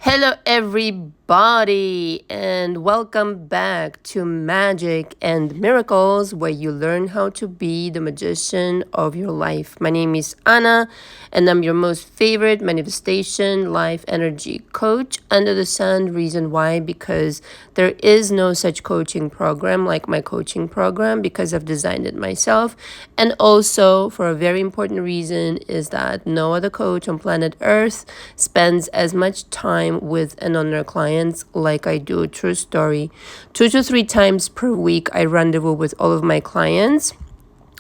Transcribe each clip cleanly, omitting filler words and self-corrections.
Hello, everybody, and welcome back to Magic and Miracles, where you learn how to be the magician of your life. My name is Anna, and I'm your most favorite manifestation life energy coach under the sun. Reason why? Because there is no such coaching program like my coaching program, because I've designed it myself. And also, for a very important reason, is that no other coach on planet Earth spends as much time with and on their clients like I do. True story. 2 to 3 times per week, I rendezvous with all of my clients,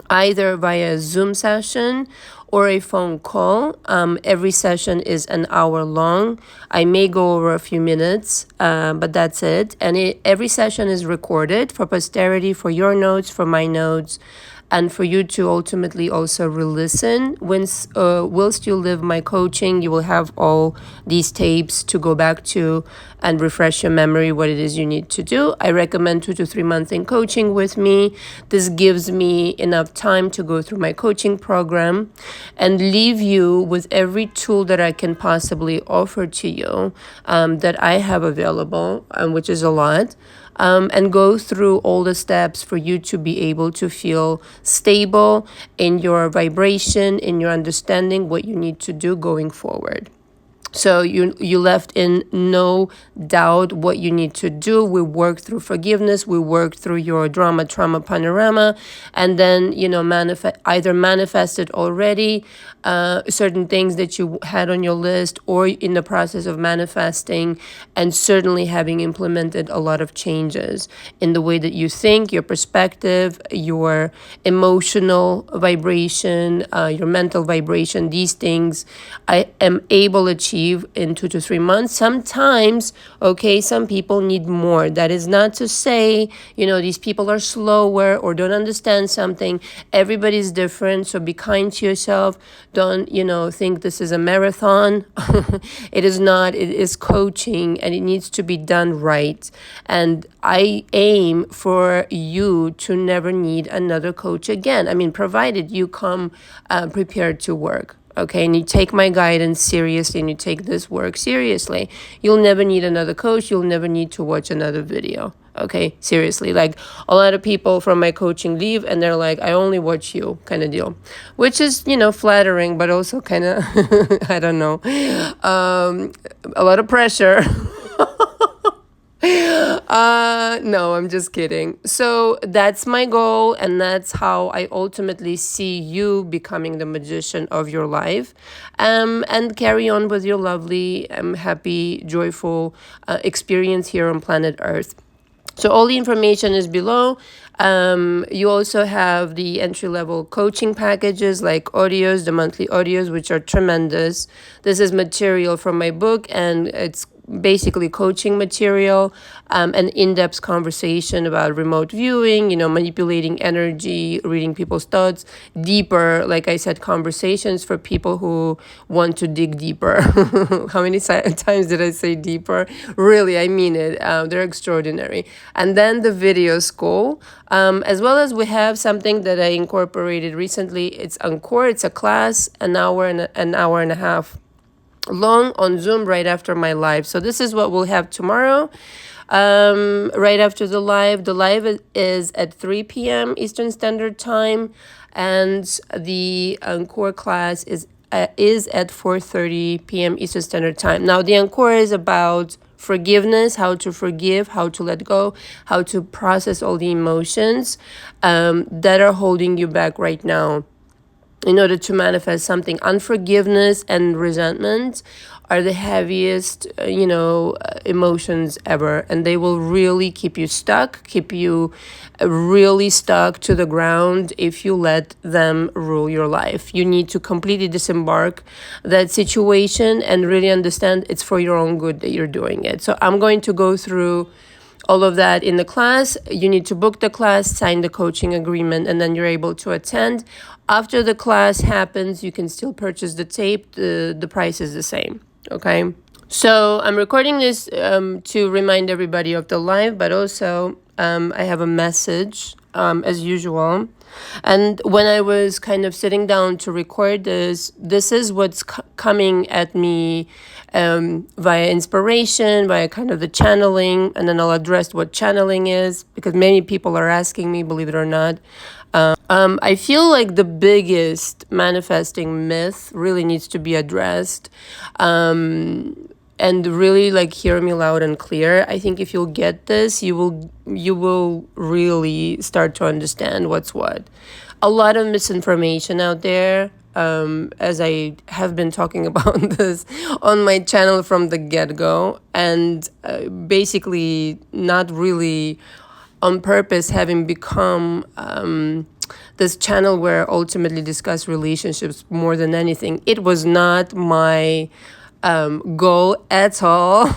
either via a Zoom session or a phone call. Every session is an hour long. I may go over a few minutes, but that's it. And every session is recorded for posterity, for your notes, for my notes, and for you to ultimately also re-listen. Whilst you live my coaching, you will have all these tapes to go back to and refresh your memory what it is you need to do. I recommend 2 to 3 months in coaching with me. This gives me enough time to go through my coaching program and leave you with every tool that I can possibly offer to you that I have available, which is a lot. And go through all the steps for you to be able to feel stable in your vibration, in your understanding, what you need to do going forward. So you left in no doubt what you need to do. We work through forgiveness. We work through your drama, trauma, panorama, and then either manifested already certain things that you had on your list, or in the process of manifesting, and certainly having implemented a lot of changes in the way that you think, your perspective, your emotional vibration, your mental vibration. These things I am able to achieve in 2 to 3 months. Sometimes, some people need more. That is not to say, these people are slower or don't understand something. Everybody's different, so be kind to yourself. Don't, think this is a marathon. It is not. It is coaching, and it needs to be done right. And I aim for you to never need another coach again. Provided you come prepared to work. Okay, and you take my guidance seriously and you take this work seriously. You'll never need another coach. You'll never need to watch another video. Okay, seriously. Like, a lot of people from my coaching leave and they're like, I only watch you, kind of deal. Which is, flattering, but also kind of, I don't know, a lot of pressure. No, I'm just kidding. So that's my goal, and that's how I ultimately see you becoming the magician of your life, and carry on with your lovely, happy, joyful experience here on planet Earth. So all the information is below. You also have the entry-level coaching packages like audios, the monthly audios, which are tremendous. This is material from my book, and it's basically coaching material, an in-depth conversation about remote viewing, manipulating energy, reading people's thoughts, deeper, like I said, conversations for people who want to dig deeper. How many times did I say deeper? Really, I mean it. They're extraordinary. And then the video school, as well as we have something that I incorporated recently. It's Encore. It's a class, an hour and a half long on Zoom right after my live. So this is what we'll have tomorrow, right after the live. The live is at 3 p.m. Eastern Standard Time, and the Encore class is at 4:30 p.m. Eastern Standard Time. Now, the Encore is about forgiveness, how to forgive, how to let go, how to process all the emotions that are holding you back right now in order to manifest something. Unforgiveness and resentment are the heaviest, emotions ever. And they will really keep you stuck, keep you really stuck to the ground if you let them rule your life. You need to completely disembark that situation and really understand it's for your own good that you're doing it. So I'm going to go through all of that in the class. You need to book the class, sign the coaching agreement, and then you're able to attend. After the class happens, you can still purchase the tape. The price is the same, okay? So I'm recording this to remind everybody of the live, but also I have a message as usual. And when I was kind of sitting down to record this, this is what's coming at me via inspiration, via kind of the channeling. And then I'll address what channeling is, because many people are asking me, believe it or not. I feel like the biggest manifesting myth really needs to be addressed. And really, like, hear me loud and clear. I think if you'll get this, you will really start to understand what's what. A lot of misinformation out there, as I have been talking about this on my channel from the get-go, and basically not really on purpose, having become this channel where I ultimately discuss relationships more than anything. It was not my goal at all,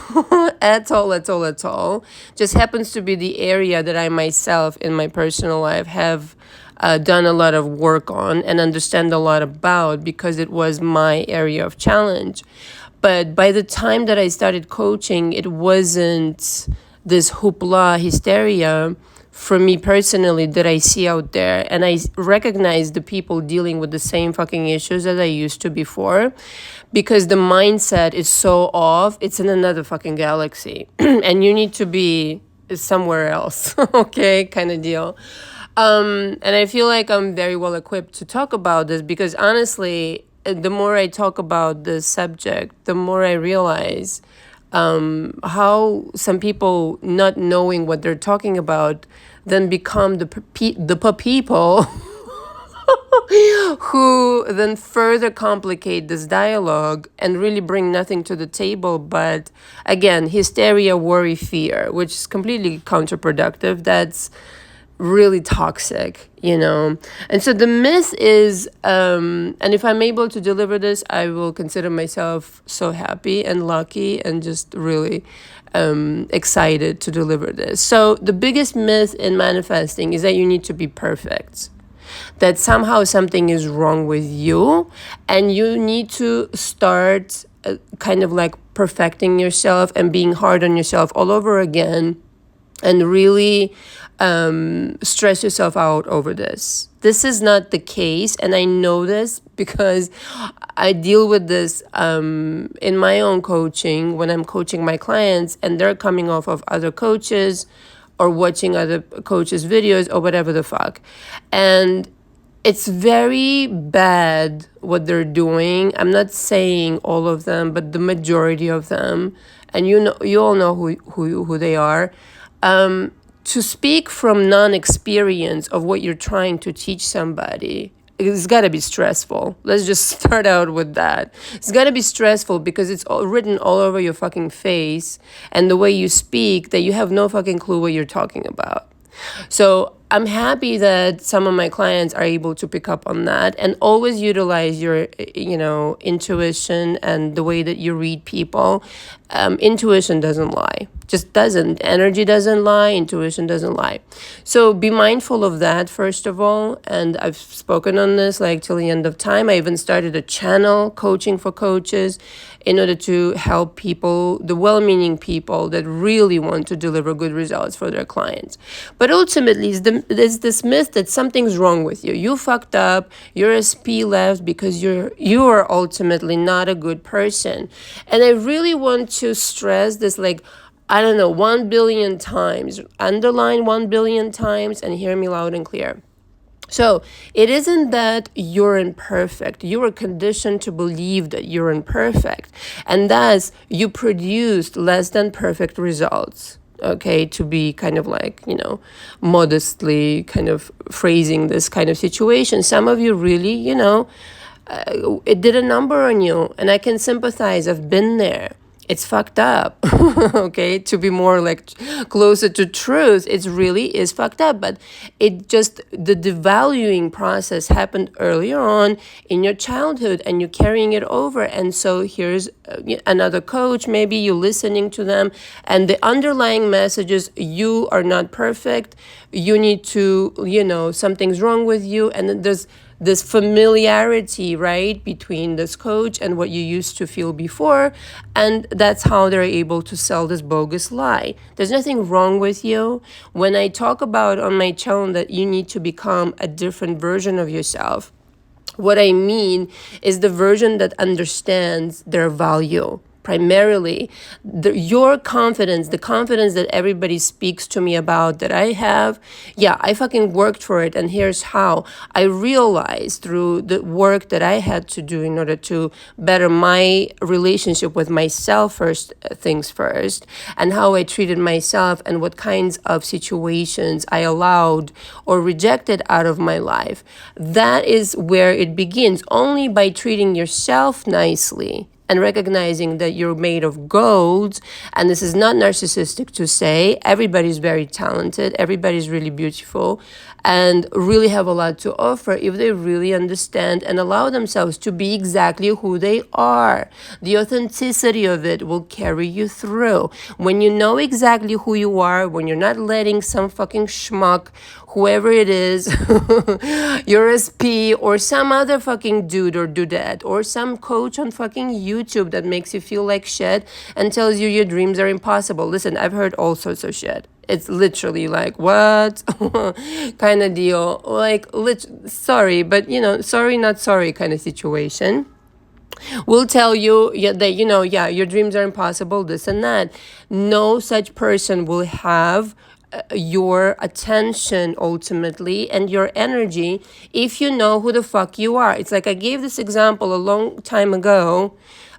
at all. Just happens to be the area that I myself in my personal life have done a lot of work on and understand a lot about, because it was my area of challenge. But by the time that I started coaching, it wasn't this hoopla hysteria for me personally that I see out there. And I recognize the people dealing with the same fucking issues as I used to before, because the mindset is so off. It's in another fucking galaxy and you need to be somewhere else. Okay, kind of deal. And I feel like I'm very well equipped to talk about this, because honestly, the more I talk about this subject, the more I realize how some people, not knowing what they're talking about, then become the people who then further complicate this dialogue and really bring nothing to the table but, again, hysteria, worry, fear, which is completely counterproductive. That's really toxic, And so the myth is, and if I'm able to deliver this, I will consider myself so happy and lucky and just really excited to deliver this. So the biggest myth in manifesting is that you need to be perfect, that somehow something is wrong with you and you need to start kind of like perfecting yourself and being hard on yourself all over again, and really stress yourself out over this. This is not the case, and I know this because I deal with this in my own coaching when I'm coaching my clients and they're coming off of other coaches or watching other coaches' videos or whatever the fuck. And it's very bad what they're doing. I'm not saying all of them, but the majority of them, and you all know who they are. To speak from non-experience of what you're trying to teach somebody, it's got to be stressful. Let's just start out with that. It's got to be stressful because it's all written all over your fucking face and the way you speak that you have no fucking clue what you're talking about. So I'm happy that some of my clients are able to pick up on that and always utilize your, intuition and the way that you read people. Intuition doesn't lie. Just doesn't. Energy doesn't lie. Intuition doesn't lie. So be mindful of that, first of all. And I've spoken on this like till the end of time. I even started a channel, Coaching for Coaches, in order to help people, the well-meaning people that really want to deliver good results for their clients. But ultimately, there's this myth that something's wrong with you. You fucked up. You're a SP left because you are ultimately not a good person. And I really want to stress this, like, I don't know, 1 billion times, underline 1 billion times, and hear me loud and clear. So it isn't that you're imperfect. You are conditioned to believe that you're imperfect. And thus, you produced less than perfect results. Okay, to be kind of like, modestly kind of phrasing this kind of situation. Some of you really, it did a number on you. And I can sympathize. I've been there. It's fucked up, okay? To be more like closer to truth, it really is fucked up. But it just, the devaluing process happened earlier on in your childhood and you're carrying it over. And so here's another coach, maybe you're listening to them and the underlying messages, you are not perfect. You need to, something's wrong with you. And then there's this familiarity, right, between this coach and what you used to feel before. And that's how they're able to sell this bogus lie. There's nothing wrong with you. When I talk about on my channel that you need to become a different version of yourself, what I mean is the version that understands their value. Primarily, your confidence, the confidence that everybody speaks to me about that I have, yeah, I fucking worked for it. And here's how. I realized through the work that I had to do in order to better my relationship with myself first, things first, and how I treated myself and what kinds of situations I allowed or rejected out of my life. That is where it begins. Only by treating yourself nicely and recognizing that you're made of gold. And this is not narcissistic to say. Everybody's very talented. Everybody's really beautiful and really have a lot to offer if they really understand and allow themselves to be exactly who they are. The authenticity of it will carry you through. When you know exactly who you are, when you're not letting some fucking schmuck, whoever it is, your SP or some other fucking dude or dudette or some coach on fucking YouTube that makes you feel like shit and tells you your dreams are impossible. Listen, I've heard all sorts of shit. It's literally like, what? kind of deal. Like, sorry, but, sorry, not sorry kind of situation. Will tell you that, your dreams are impossible, this and that. No such person will have your attention ultimately and your energy if you know who the fuck you are. It's like I gave this example a long time ago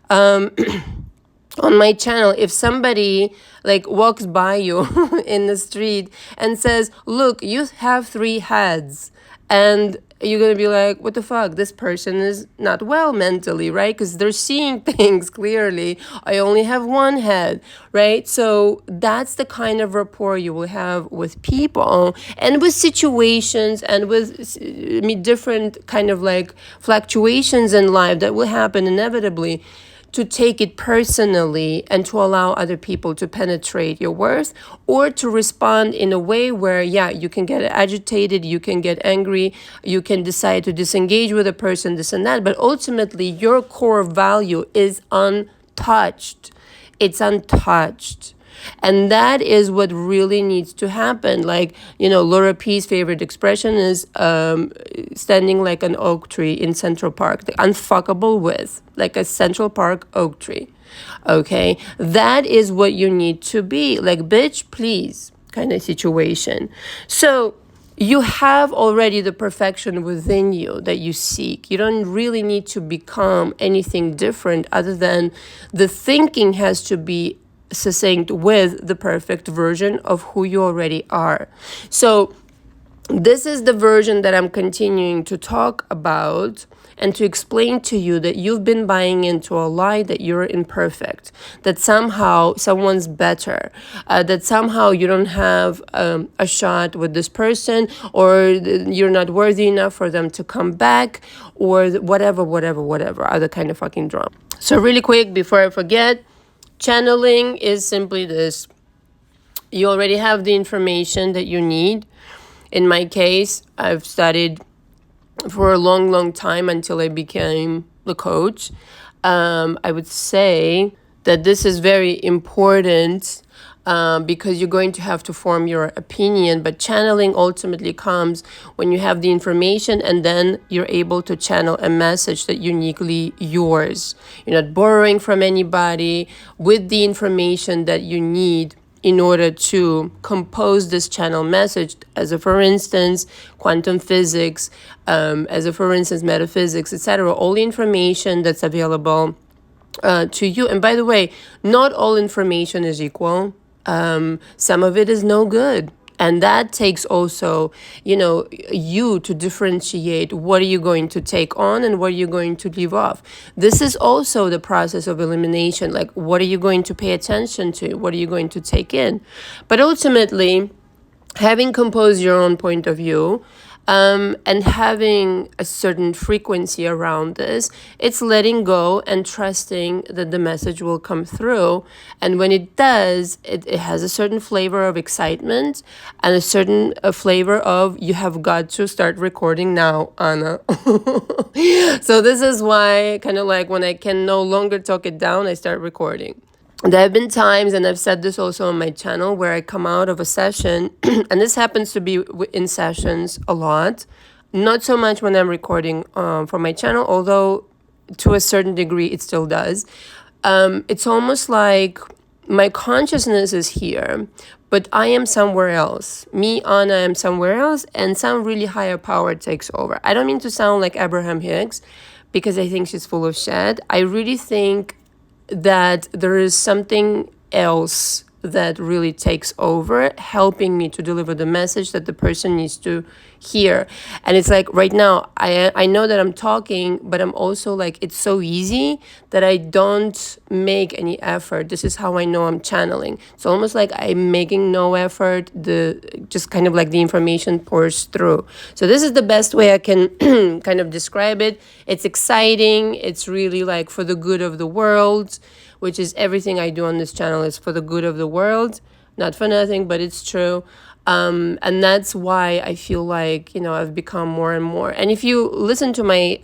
on my channel. If somebody like walks by you in the street and says, look, you have 3 heads, and you're going to be like, what the fuck? This person is not well mentally, right? Because they're seeing things clearly. I only have 1 head, right? So that's the kind of rapport you will have with people and with situations and with different kind of like fluctuations in life that will happen inevitably. To take it personally and to allow other people to penetrate your worth, or to respond in a way where, you can get agitated, you can get angry, you can decide to disengage with a person, this and that, but ultimately your core value is untouched. It's untouched. And that is what really needs to happen. Like, Laura P's favorite expression is standing like an oak tree in Central Park, the unfuckable with, like a Central Park oak tree. Okay, that is what you need to be. Like, bitch, please, kind of situation. So you have already the perfection within you that you seek. You don't really need to become anything different other than the thinking has to be succinct with the perfect version of who you already are. So this is the version that I'm continuing to talk about and to explain to you that you've been buying into a lie that you're imperfect, that somehow someone's better, that somehow you don't have a shot with this person, or you're not worthy enough for them to come back, or whatever, other kind of fucking drama. So really quick, before I forget, channeling is simply this. You already have the information that you need. In my case, I've studied for a long time until I became the coach. I would say that this is very important because you're going to have to form your opinion. But channeling ultimately comes when you have the information and then you're able to channel a message that's uniquely yours. You're not borrowing from anybody, with the information that you need in order to compose this channel message, as a for instance, quantum physics, as a for instance, metaphysics, etc. All the information that's available to you. And by the way, not all information is equal. Some of it is no good. And that takes also, you to differentiate what are you going to take on and what are you going to leave off. This is also the process of elimination. Like, what are you going to pay attention to? What are you going to take in? But ultimately, having composed your own point of view, And having a certain frequency around this, it's letting go and trusting that the message will come through. And when it does, it has a certain flavor of excitement and a certain flavor of, you have got to start recording now, Anna. So this is why, kind of like, when I can no longer talk it down, I start recording. There have been times, and I've said this also on my channel, where I come out of a session, and this happens to be in sessions a lot. Not so much when I'm recording for my channel, although to a certain degree it still does. It's almost like my consciousness is here, but I am somewhere else. Me, Anna, am somewhere else, and some really higher power takes over. I don't mean to sound like Abraham Hicks, because I think she's full of shit. I really think that there is something else that really takes over, helping me to deliver the message that the person needs to hear. And it's like, right now, I know that I'm talking, but I'm also like, it's so easy that I don't make any effort. This is how I know I'm channeling. It's almost like I'm making no effort. Just kind of like the information pours through. So this is the best way I can kind of describe it. It's exciting. It's really like for the good of the world, which is everything I do on this channel is for the good of the world, not for nothing, but it's true. And that's why I feel like, I've become more and more. And if you listen to my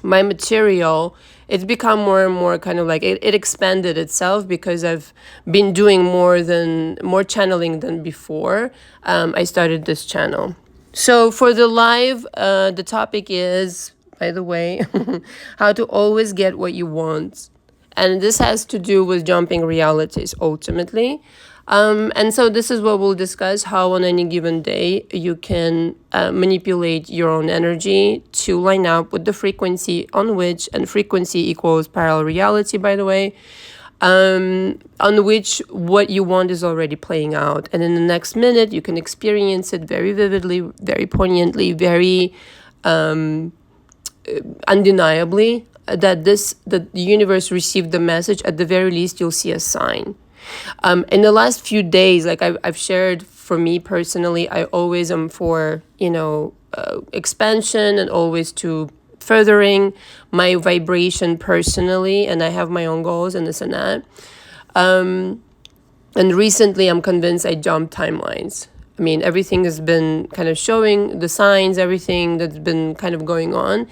my material, it's become more and more kind of like it expanded itself, because I've been doing more channeling than before I started this channel. So for the live, the topic is, by the way, how to always get what you want. And this has to do with jumping realities, ultimately. And so this is what we'll discuss, how on any given day you can manipulate your own energy to line up with the frequency on which, and frequency equals parallel reality, by the way, on which what you want is already playing out. And in the next minute, you can experience it very vividly, very poignantly, very undeniably, that the universe received the message. At the very least, you'll see a sign. In the last few days, like I've shared, for me personally, I always am for, expansion, and always to furthering my vibration personally, and I have my own goals and this and that. And recently I'm convinced I jumped timelines. I mean, everything has been kind of showing the signs, everything that's been kind of going on.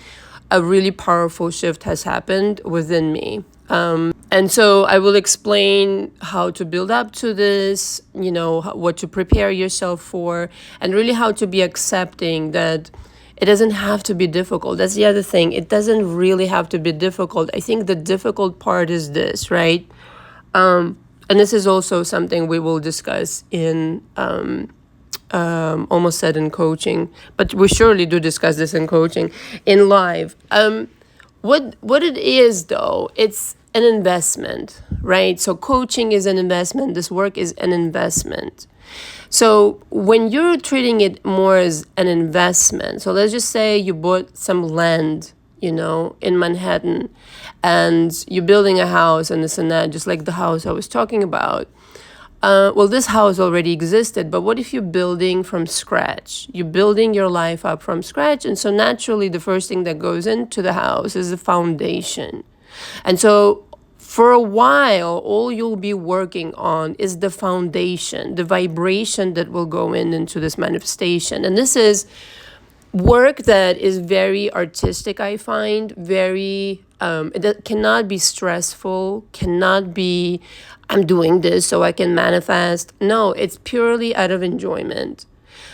A really powerful shift has happened within me. And so I will explain how to build up to this, what to prepare yourself for, and really how to be accepting that it doesn't have to be difficult. That's the other thing. It doesn't really have to be difficult. I think the difficult part is this, right? And this is also something we will discuss in almost said in coaching, but we surely do discuss this in coaching, in live. What it is, though, it's an investment, right? So coaching is an investment. This work is an investment. So when you're treating it more as an investment, so let's just say you bought some land, in Manhattan, and you're building a house and this and that, just like the house I was talking about. Well, this house already existed, but what if you're building from scratch? You're building your life up from scratch, and so naturally the first thing that goes into the house is the foundation. And so for a while, all you'll be working on is the foundation, the vibration that will go into this manifestation. And this is work that is very artistic, I find, very, it cannot be stressful, cannot be, I'm doing this so I can manifest. No, it's purely out of enjoyment.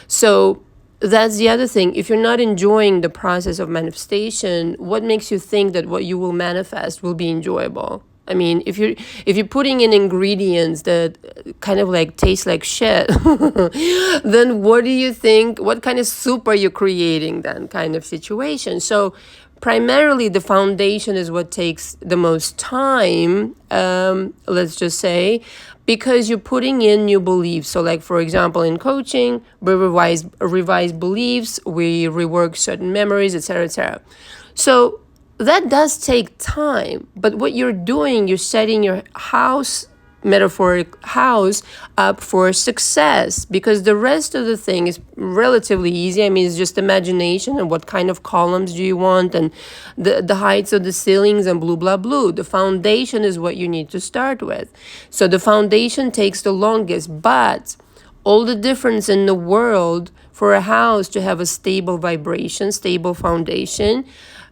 So that's the other thing. If you're not enjoying the process of manifestation, what makes you think that what you will manifest will be enjoyable? I mean, if you're putting in ingredients that kind of like taste like shit, then what do you think? What kind of soup are you creating then, kind of situation? So primarily the foundation is what takes the most time, let's just say, because you're putting in new beliefs. So like, for example, in coaching, we revise beliefs, we rework certain memories, etc., etc. So that does take time, but what you're doing, you're setting your house metaphoric house up for success, because the rest of the thing is relatively easy. I mean, it's just imagination and what kind of columns do you want and the heights of the ceilings and blah blah blah. The foundation is what you need to start with. So the foundation takes the longest, but all the difference in the world for a house to have a stable vibration, stable foundation,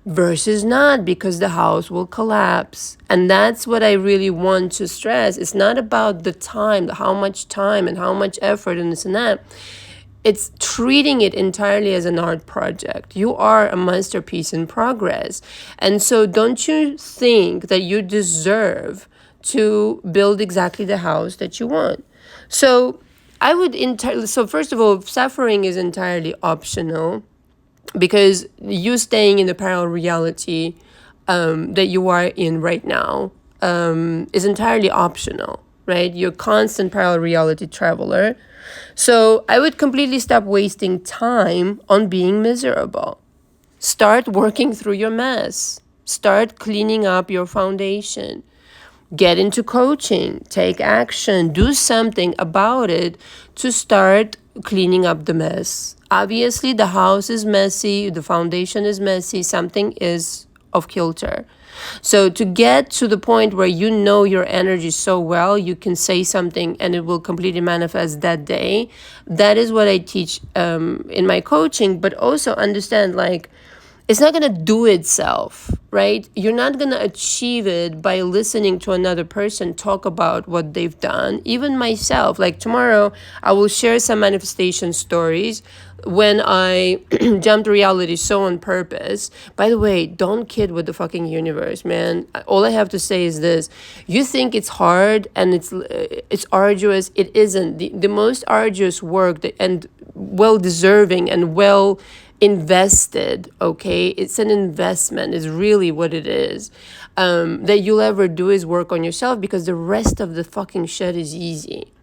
versus not, because the house will collapse. And that's what I really want to stress. It's not about the time, how much time and how much effort and this and that. It's treating it entirely as an art project. You are a masterpiece in progress. And so don't you think that you deserve to build exactly the house that you want? So I would so first of all, suffering is entirely optional, because you staying in the parallel reality that you are in right now is entirely optional, right? You're a constant parallel reality traveler. So I would completely stop wasting time on being miserable. Start working through your mess. Start cleaning up your foundation. Get into coaching, take action, do something about it to start cleaning up the mess. Obviously, the house is messy, the foundation is messy, something is off kilter. So to get to the point where you know your energy so well, you can say something and it will completely manifest that day. That is what I teach in my coaching, but also understand, like, it's not going to do itself, right? You're not going to achieve it by listening to another person talk about what they've done. Even myself, like tomorrow, I will share some manifestation stories when I jumped reality so on purpose. By the way, don't kid with the fucking universe, man. All I have to say is this. You think it's hard and it's arduous. It isn't. The most arduous work and well-deserving and well invested, okay? It's an investment, is really what it is, that you'll ever do is work on yourself, because the rest of the fucking shit is easy.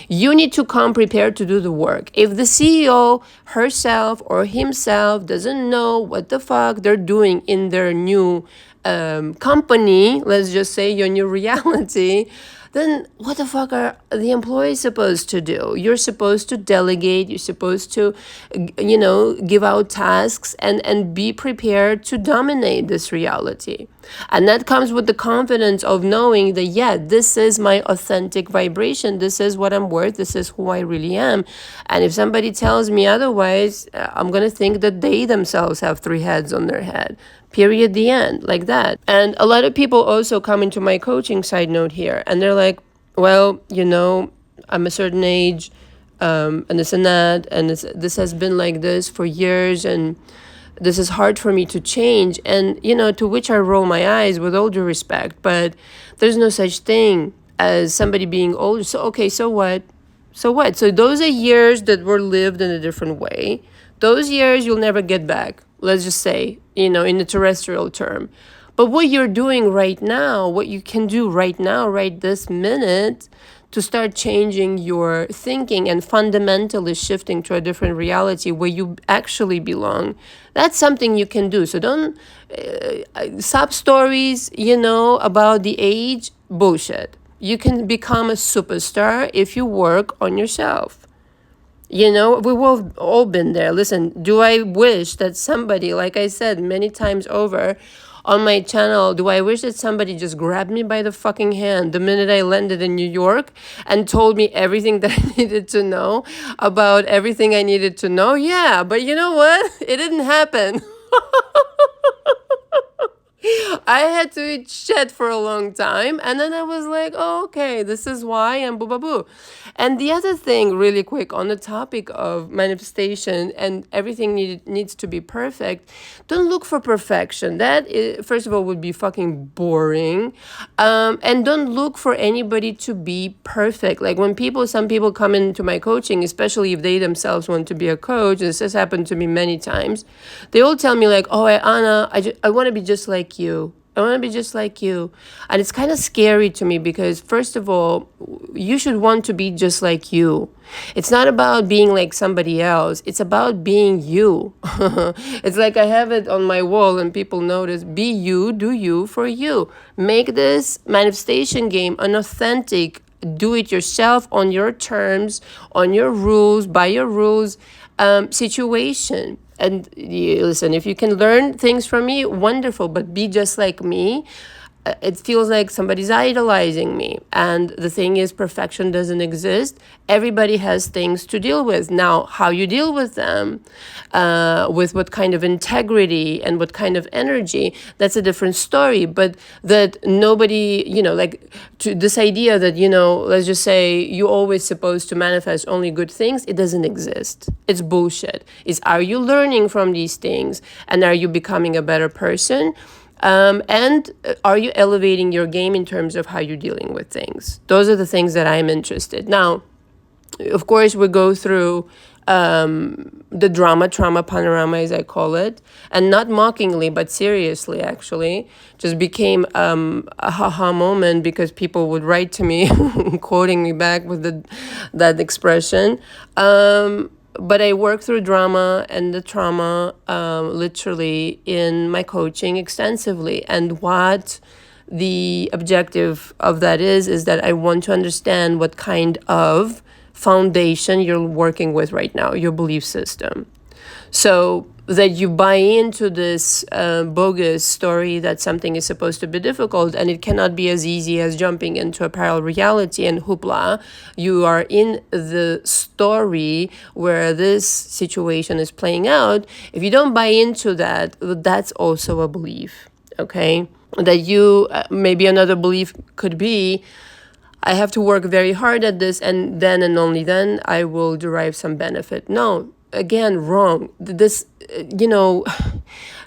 You need to come prepared to do the work. If the CEO herself or himself doesn't know what the fuck they're doing in their new company, let's just say your new reality, then what the fuck are the employees supposed to do? You're supposed to delegate. You're supposed to, give out tasks and be prepared to dominate this reality. And that comes with the confidence of knowing that, yeah, this is my authentic vibration. This is what I'm worth. This is who I really am. And if somebody tells me otherwise, I'm going to think that they themselves have 3 heads on their head. Period, the end, like that. And a lot of people also come into my coaching, side note here, and they're like, well, I'm a certain age, and this and that, and this has been like this for years, and this is hard for me to change. And, to which I roll my eyes with all due respect, but there's no such thing as somebody being older. So, okay, so what? So what? So those are years that were lived in a different way. Those years you'll never get back. Let's just say, in the terrestrial term. But what you're doing right now, what you can do right now, right this minute, to start changing your thinking and fundamentally shifting to a different reality where you actually belong, that's something you can do. So don't sub stories, about the age, bullshit. You can become a superstar if you work on yourself. We've all been there. Listen, do I wish that somebody, like I said many times over on my channel, do I wish that somebody just grabbed me by the fucking hand the minute I landed in New York and told me everything that I needed to know about everything I needed to know? Yeah, but you know what? It didn't happen. I had to eat shit for a long time, and then I was like, oh, okay, this is why, and boo boo boo. And the other thing, really quick, on the topic of manifestation and everything needs to be perfect, don't look for perfection. That, first of all, would be fucking boring. And don't look for anybody to be perfect. Like when some people come into my coaching, especially if they themselves want to be a coach, this has happened to me many times, they all tell me like, oh, Anna, I want to be just like you. I want to be just like you. And it's kind of scary to me because, first of all, you should want to be just like you. It's not about being like somebody else. It's about being you. It's like I have it on my wall and people notice, be you, do you for you. Make this manifestation game an authentic do it yourself on your terms, on your rules, by your rules, situation. And listen, if you can learn things from me, wonderful, but be just like me. It feels like somebody's idolizing me. And the thing is, perfection doesn't exist. Everybody has things to deal with. Now, how you deal with them, with what kind of integrity and what kind of energy, that's a different story. But that nobody, like to this idea that, let's just say you're always supposed to manifest only good things, it doesn't exist. It's bullshit. Are you learning from these things? And are you becoming a better person? And are you elevating your game in terms of how you're dealing with things? Those are the things that I'm interested. Now, of course, we go through the trauma panorama, as I call it, and not mockingly, but seriously, actually, just became a haha moment because people would write to me, quoting me back with that expression. But I work through drama and the trauma literally in my coaching extensively. And what the objective of that is that I want to understand what kind of foundation you're working with right now, your belief system. So that you buy into this bogus story that something is supposed to be difficult and it cannot be as easy as jumping into a parallel reality and hoopla. You are in the story where this situation is playing out. If you don't buy into that, that's also a belief, okay? That you, maybe another belief could be, I have to work very hard at this and then and only then I will derive some benefit. No. Again, wrong. This,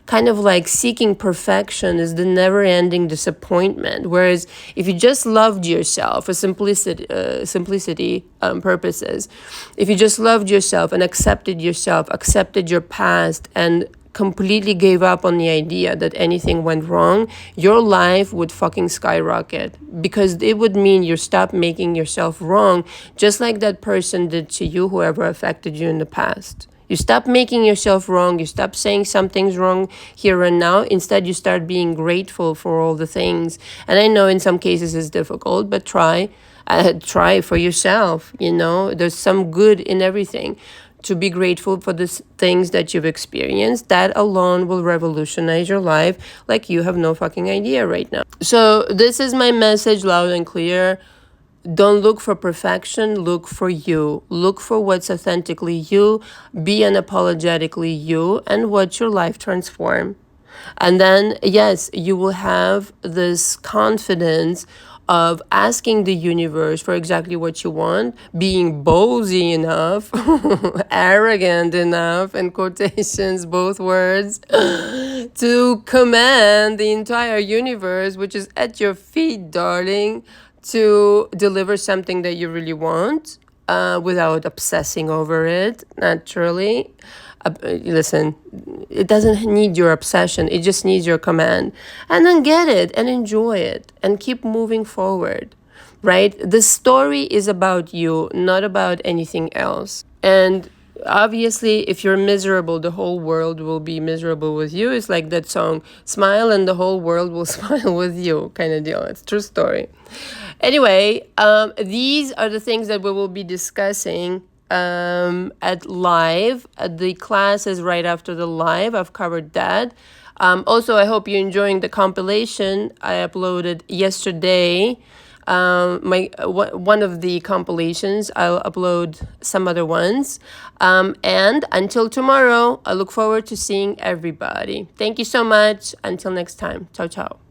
kind of like seeking perfection is the never-ending disappointment. Whereas if you just loved yourself for simplicity purposes, if you just loved yourself and accepted yourself, accepted your past, and completely gave up on the idea that anything went wrong, your life would fucking skyrocket, because it would mean you stop making yourself wrong, just like that person did to you, whoever affected you in the past. You stop making yourself wrong. You stop saying something's wrong here and now. Instead, you start being grateful for all the things. And I know in some cases it's difficult, but try for yourself. There's some good in everything. To be grateful for the things that you've experienced, that alone will revolutionize your life like you have no fucking idea right now. So this is my message, loud and clear. Don't look for perfection, look for you. Look for what's authentically you, be unapologetically you, and watch your life transform. And then, yes, you will have this confidence of asking the universe for exactly what you want, being ballsy enough, arrogant enough, in quotations, both words, to command the entire universe, which is at your feet, darling, to deliver something that you really want, without obsessing over it, naturally. Listen, it doesn't need your obsession. It just needs your command. And then get it and enjoy it and keep moving forward, right? The story is about you, not about anything else. And obviously, if you're miserable, the whole world will be miserable with you. It's like that song, smile and the whole world will smile with you, kind of deal. It's a true story. Anyway, these are the things that we will be discussing at live. The class is right after the live. I've covered that. Also, I hope you're enjoying the compilation I uploaded yesterday. One of the compilations. I'll upload some other ones. And until tomorrow, I look forward to seeing everybody. Thank you so much. Until next time. Ciao, ciao.